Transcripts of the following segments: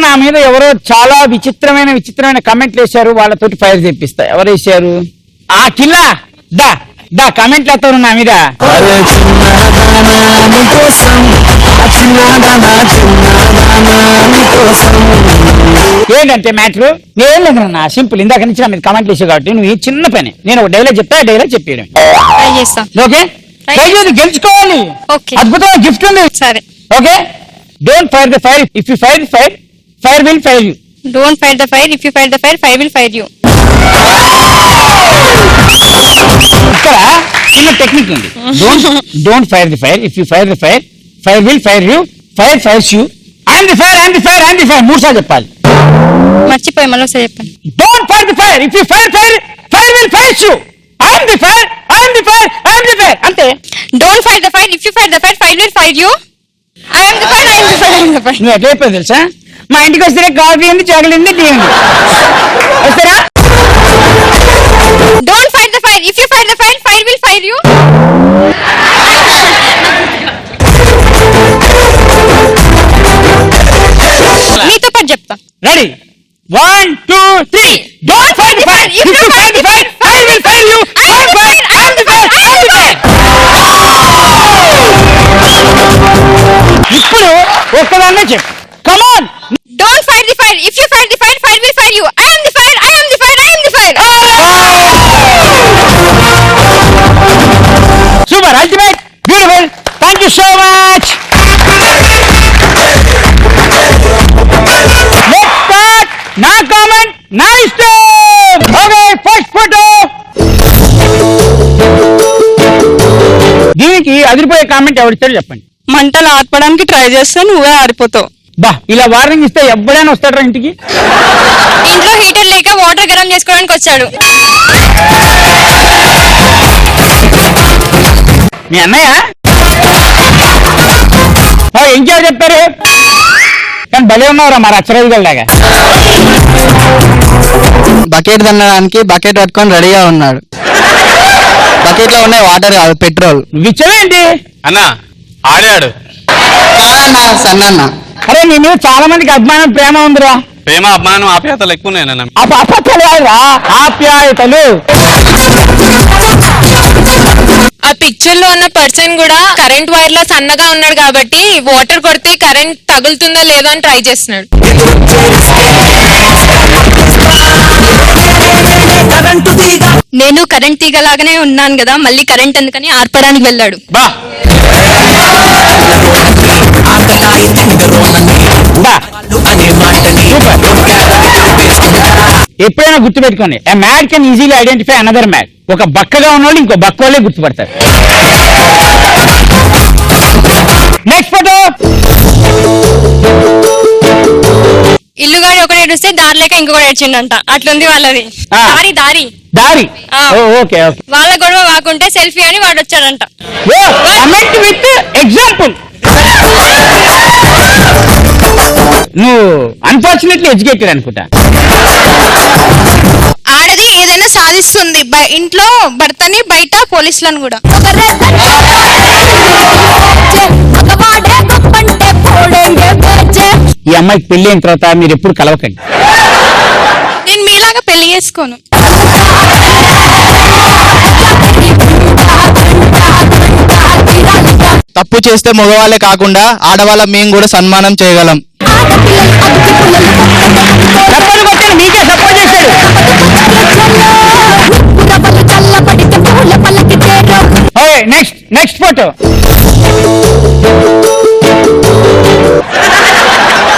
నా మీద ఎవరో చాలా విచిత్రమైన కమెంట్లు వేశారు, వాళ్ళతోటి ఫైర్ తెప్పిస్తా. ఎవరు వేశారు? ఆ కిల్లా దా దా కమెంట్లు వేస్తారు నా మీద. ఏంటంటే మ్యాటర్ ఏం లేదు నా సింపుల్. ఇందాక నుంచి నా మీద కమెంట్లు వేసావు కాబట్టి నువ్వు ఈ చిన్న పని, నేను ఒక డైలాగ్ చెప్తా, డైలాగ్ చెప్పేయడం. ఓకే, గెలుచుకోవాలి. అద్భుతమైన గిఫ్ట్ ఉంది. సరే, okay. Don't fire the fire, if you fire the fire, fire will fire you. Don't fire the fire, if you fire the fire, fire will fire you. ఇక్కడ చిన్న technique ఉంది. Don't fire the fire, if you fire the fire, fire will fire you, fire fires you. I'm the fire, I'm the fire, I'm the fire 3 సార్లు చెప్పాలి. మర్చిపోయి మళ్ళీ ఒకసారి చెప్పండి. Don't fire the fire, if you fire fire, fire will fires you. I'm the fire, I'm the fire, I'm the fire. అంతే. Don't fire the fire, if you fire the fire, fire will fire you. I'm the fire, I'm the fire, I'm the fire. నువ్వు ఎట్లా అయిపోయింది తెలుసా? మా ఇంటికి వస్తేనే coffee ఉంది, chocolate ఉంది, టీ ఉంది. వస్తారా? Don't fire the fire, if you fire the fire, fire will fire you. మీతో పాటు చెప్తా. Ready? 1 2 3. Don't fire the fire, if you fire the fire, fire will fire you. I'm the fire, I'm the fire, I'm the fire. ఇప్పుడు ఒక్కదాన్నే చెప్పు. Come on. Don't fight the fire. If you fight the fire, fire will fire you. I am the fire. I am the fire. I am the fire. Super, ultimate, beautiful. Thank you so much. Let's start. Na comment, na step. Okay, first photo. దీనికి అదిరిపోయే comment ఎవరిచ్చారో చెప్పండి. మంటలు ఆర్పడానికి try చేస్తే నువ్వే ఆరిపోతావు. బా, ఇలా warning ఇస్తే ఎప్పుడైనా వస్తాడు ఇంటికి. ఇంట్లో హీటర్ లేక వాటర్ గరం చేసుకోవడానికి వచ్చాడు. మీ అన్నయ్య ఇంకే చెప్పారు కానీ భలే ఉన్నావురా మరి అచ్చరాజుగల్లాగా. బకెట్ తినడానికి బకెట్ పట్టుకొని రెడీగా ఉన్నాడు. బకెట్ లో ఉన్నాయి వాటర్ కాదు, పెట్రోల్. విచ్చవేంటి అన్నా? ఆడాడు కాదన్నా, సన్న. అరే నీ మీద చాలా మందికి అభిమానం ప్రేమ ఉందిరా. ప్రేమ అభిమానం ఆప్యాయతలు ఎక్కువ నేను అపత్యాలు కాదురా, ఆప్యాయతలు. ఆ పిక్చర్ లో ఉన్న పర్సన్ కూడా కరెంట్ వైర్ లో సన్నగా ఉన్నాడు కాబట్టి వాటర్ కొడితే కరెంట్ తగులుతుందా లేదా అని ట్రై చేస్తున్నాడు. నేను కరెంట్ తీగలాగానే ఉన్నాను కదా, మళ్ళీ కరెంట్ ఎందుకని ఆర్పడానికి వెళ్ళాడు. బా ఎప్పుడైనా గుర్తుపెట్టుకోండి, a mad can easily identify another mad. ఒక బక్కగా ఉన్నోళ్ళు ఇంకో బక్క వాళ్ళే గుర్తుపడతారు. Next photo. ఇల్లుగాడి ఒకటి ఏడుస్తే దారి లేక ఇంకొకటి ఏడ్చిండంట. అట్లుంది వాళ్ళది. దారి దారి దారి. Okay okay. వాళ్ళ గొడవ కాకుంటే సెల్ఫీ అని వాడు వచ్చాడంట. Comment with example. నువ్వు అన్ఫార్చునేట్లీ ఎడ్యుకేటెడ్ అనుకుంటా. ఆడది ఏదైనా సాధిస్తుంది, ఇంట్లో భర్తని, బయట పోలీసులను కూడా. ఈ అమ్మాయికి పెళ్లి అయిన తర్వాత మీరు ఎప్పుడు కలవకండి. నేను మీలాగా పెళ్లి చేసుకోను. తప్పు చేస్తే మగవాళ్ళే కాకుండా ఆడవాళ్ళ మేము కూడా సన్మానం చేయగలం. మీకే సపోర్ట్ చేశాడు. Next photo.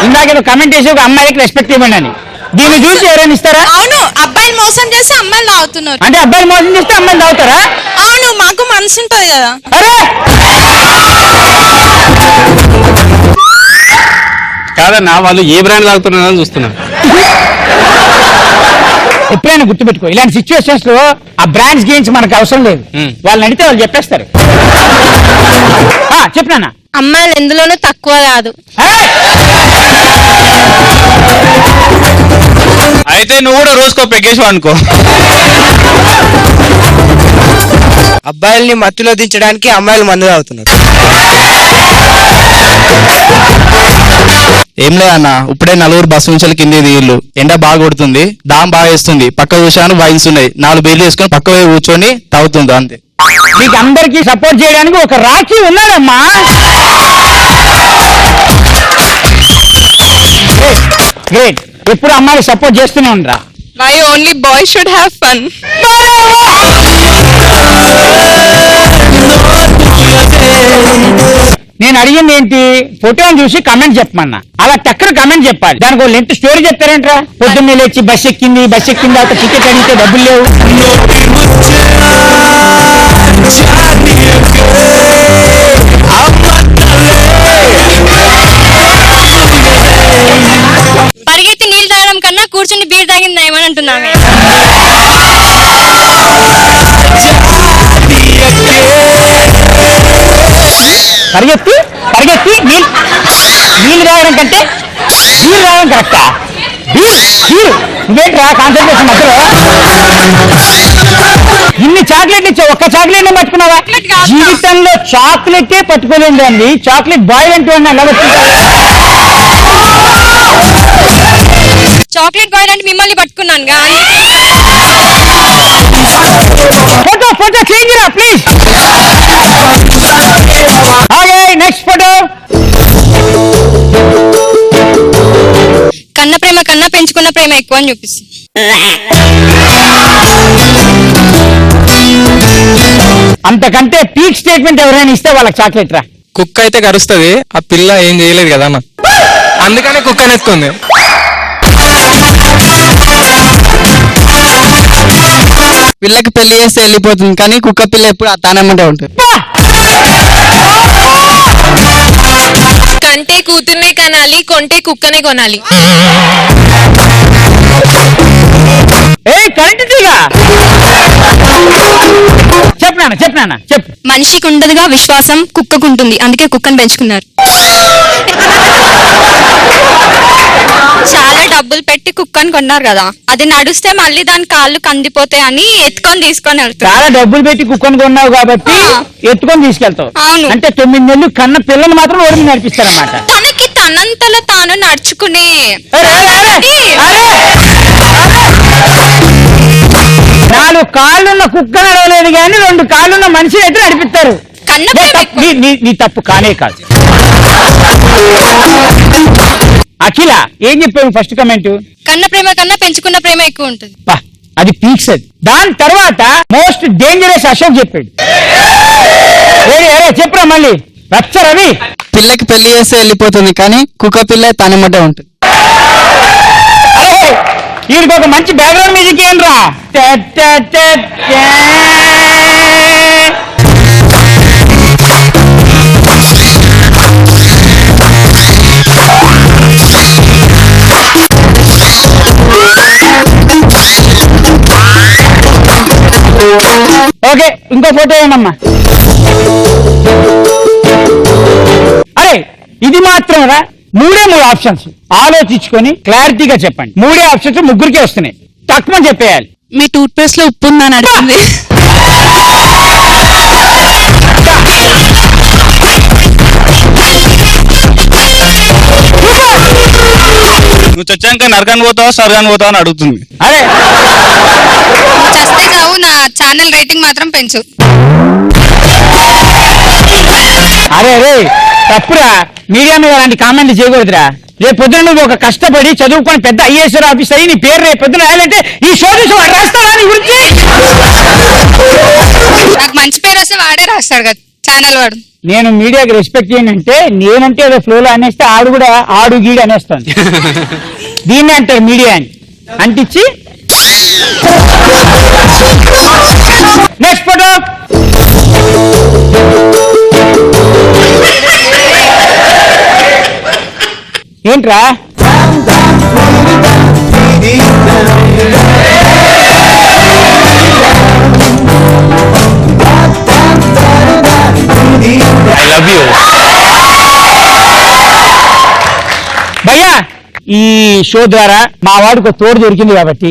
ఇందాక కమెంట్ చేసి ఒక అమ్మాయికి రెస్పెక్ట్ ఇవ్వండి అని. దీన్ని చూసి ఎవరైనా ఇస్తారా? అవును, అబ్బాయిలు మోసం చేస్తే అమ్మాయిలు తాగుతున్నారు. అంటే అబ్బాయిలు మోసం చేస్తే అమ్మాయిలు తాగుతారా? అవును, మాకు మనసు ఉంటుంది కదా. అరే కాదన్నా, వాళ్ళు ఏ బ్రాండ్ తాగుతున్నారని చూస్తున్నారు. ఎప్పుడైనా గుర్తుపెట్టుకో, ఇలాంటి సిచ్యువేషన్స్ లో ఆ బ్రాండ్స్ గేమ్స్ మనకు అవసరం లేదు. వాళ్ళని అడిగితే వాళ్ళు చెప్పేస్తారు. చెప్పినా అమ్మాయిలు ఎందులోనూ తక్కువ కాదు. అయితే నువ్వు కూడా రోజుకో పెగ్గేసావు అనుకో. అబ్బాయిల్ని మత్తులో దించడానికి అమ్మాయిలు మందు తాగుతున్నారు. ఏం లేదన్న, ఇప్పుడే నలుగురు బస్సు నుంచి కింది దిగిళ్ళు. ఎండ బాగా కొడుతుంది, దాం బాగా వేస్తుంది. పక్క చూశాను వైన్స్ ఉన్నాయి, 4 బీర్లు వేసుకొని పక్క పోయి కూర్చొని తాగుతుంది అంతే. మీకు అందరికి సపోర్ట్ చేయడానికి ఒక రాఖీ ఉన్నాడమ్మా. గ్రేట్. ఎప్పుడు అమ్మాయిని సపోర్ట్ చేస్తూనే ఉండరా. Why only boy should have fun. నేను అడిగింది ఏంటి, ఫోటోని చూసి కమెంట్ చెప్పమన్నా. అలా టక్కన కమెంట్ చెప్పాలి. దానికి ఒక లెంత్ స్టోరీ చెప్తారేంట్రా. పొద్దున్నే లేచి బస్ ఎక్కింది తర్వాత టికెట్ అడిగితే డబ్బులు లేవు. పరిగెత్తి నీళ్ళు తాగడం కన్నా కూర్చుని బీర్ తాగింది ఏమని అంటున్నాను. పరిగెత్తి నీళ్ళు తాగడం కంటే బీర్ తాగడం కరెక్టా? బీరు నువ్వేంట్రా కాన్సన్ట్రేషన్ మధ్యలో. ఇన్ని చాక్లెట్లు ఇచ్చావు, ఒక్క చాక్లెట్ పట్టుకున్నావా? జీవితంలో చాక్లెటే పట్టుకోలేదు అండి. చాక్లెట్ బాయ్ అంటూ అన్నా ఎలా పట్టుకుంటారు? చాక్లెట్ బాయ్ అంటే మిమ్మల్ని పట్టుకున్నాను కానీ. Photo change please. Next photo. కన్న ప్రేమ కన్నా పెంచుకున్న ప్రేమ ఎక్కువ అని చూపిస్తుంది. అంతకంటే పీక్ స్టేట్మెంట్ ఎవరైనా ఇస్తే వాళ్ళకి చాక్లెట్ రా. కుక్క అయితే కరుస్తుంది, ఆ పిల్ల ఏం చేయలేదు కదా అన్న, అందుకనే కుక్కని ఎత్తుకుంది. పిల్లకి పెళ్లి చేస్తే వెళ్ళిపోతుంది, కానీ కుక్క పిల్ల ఎప్పుడు తానమ్మంటే ఉంటుంది. కంటే కూతుర్నే కనాలి, కొంటే కుక్కనే కొనాలి. కరెంట్ తీగా చెప్పు. మనిషికి ఉండదుగా విశ్వాసం, కుక్కకుంటుంది, అందుకే కుక్కను పెంచుకున్నారు. చాలా డబ్బులు పెట్టి కుక్కని కొన్నారు కదా, అది నడుస్తే మళ్ళీ దాని కాళ్ళు కందిపోతాయి అని ఎత్తుకొని తీసుకొని వెళ్తారు. చాలా డబ్బులు పెట్టి కుక్కని కొన్నావు కాబట్టి ఎత్తుకొని తీసుకెళ్తావు. అవును. అంటే 9 నెలలు కన్న పిల్లలు మాత్రం రోడ్డు మీద నడిపిస్తారన్నమాట. తనకి తనంతలో తాను నడుచుకునే 4 కాళ్ళున్న కుక్క నడవలేదు కానీ 2 కాళ్ళున్న మనిషిని అయితే నడిపిస్తారు. నీ తప్పు కానే కాదు. అఖిల ఏం చెప్పావు ఫస్ట్ కమెంట్? కన్న ప్రేమ కన్నా పెంచుకున్న ప్రేమ ఎక్కువ ఉంటుంది. అది పీక్స్. అది దాని తర్వాత మోస్ట్ డేంజరస్ అశోక్ చెప్పాడు. చెప్పురా మళ్ళీ రచ్చ రవి. పిల్లకి పెళ్లి చేస్తే వెళ్ళిపోతుంది, కానీ కుక్క పిల్ల తనమ్మటే ఉంటుంది. వీడికి ఒక మంచి బ్యాక్గ్రౌండ్ మ్యూజిక్ ఏంట్రా. ఓకే, ఇంకో ఫోటో ఏమమ్మా. అరే ఇది మాత్రం రా. 3 ఆప్షన్స్ ఆలోచించుకొని క్లారిటీగా చెప్పండి. 3 ఆప్షన్స్ ముగ్గురికే వస్తున్నాయి, తక్కువ చెప్పేయాలి. మీ టూత్ పేస్ట్ లో ఉప్పు ఉందని అడిగింది. నువ్వు చచ్చాక నరకాన్ని పోతావా స్వర్గాన్ని పోతావా అని అడుగుతుంది. అరే చస్తే చావు, నా ఛానల్ రేటింగ్ మాత్రం పెంచు. అరే రే తప్పురా. మీడియా మీద అలాంటి కామెంట్లు చేయకూడదురా. రేపు పొద్దున నువ్వు ఒక కష్టపడి చదువుకొని పెద్ద ఐఏఎస్ ఆఫీసర్ అయ్యి నీ పేరు రేపు పొద్దున రాయాలంటే ఈ షో చూసి వాడు రాస్తాడా నీ గురించి? నాకు మంచి పేరు వస్తే వాడే రాస్తాడు కదా ఛానల్ వాడు. నేను మీడియాకి రెస్పెక్ట్ ఏంటంటే నేనంటే ఏదో ఫ్లోలో అనేస్తే ఆడు కూడా ఆడు గీడు అనేస్తాను. దీన్ని అంటారు మీడియా అని అంటించి. Next photo. ఏంట్రా ఐ లవ్ యూ. భయ్యా ఈ షో ద్వారా మా వాడికి ఒక తోడు దొరికింది కాబట్టి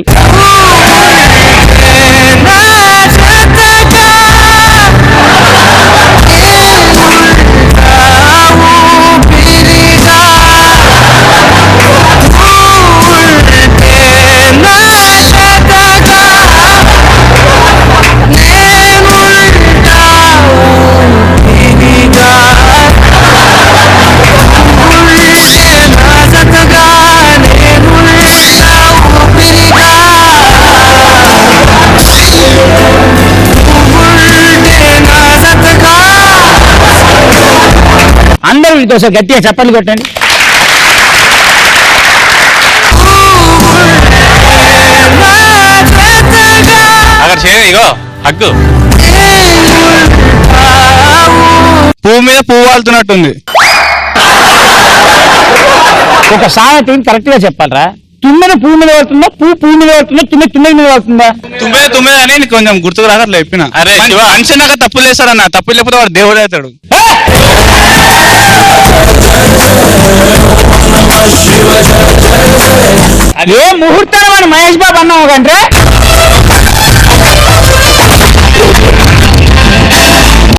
అందరూ ఇంకోసారి గట్టిగా చప్పట్లు కొట్టండి. అక్కడ చేయ ఇగో హగ్గు పువ్వు మీద పువ్వు వాళ్తున్నట్టుంది. ఒక సామెత కరెక్ట్ గా చెప్పాలరా. తుమ్మెద పువ్వు మీద పడుతుందా, పువ్వు మీద పడుతుందా, తుమ్మెద మీద పడుతుందా? తుమ్మే అని నీకు కొంచెం గుర్తుకు రాకట్లే చెప్పిన. అరే శివ అంచనాక తప్పులు చేస్తారన్న, తప్పులు లేకపోతే వాడు దేవుడు అవుతాడు. అదే ముహూర్తం అని మహేష్ బాబు అన్నావు కంటే